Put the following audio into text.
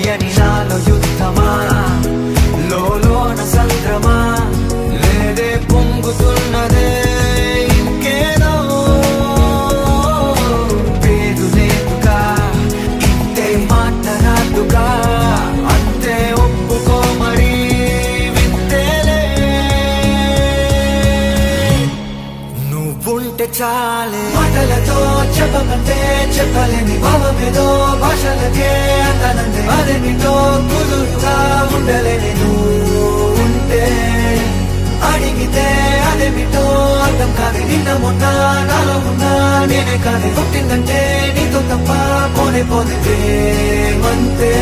తెలియని నాలో యుద్ధమా లోన సంద్రమా లేదే పొంగుతున్నదే ఇంకేదో పేరు లేదుగా ఇంతే మాట్లాడుగా అంతే ఒప్పుకో మరి వింతేలే నువ్వుంటే చాలే మాటలతో చెప్పమంటే చెప్పలేని భావమేదో భాషలకే అందానందే అదేమిటో కుదురుగా ఉండలేని నువ్వు ఉంటే అడిగితే అదేమిటో అర్థం కాదు నిన్న మొన్న నాలో ఉన్నా నేనే కాదు పుట్టిందంటే నీతో తప్ప పోనే పోతే అంతే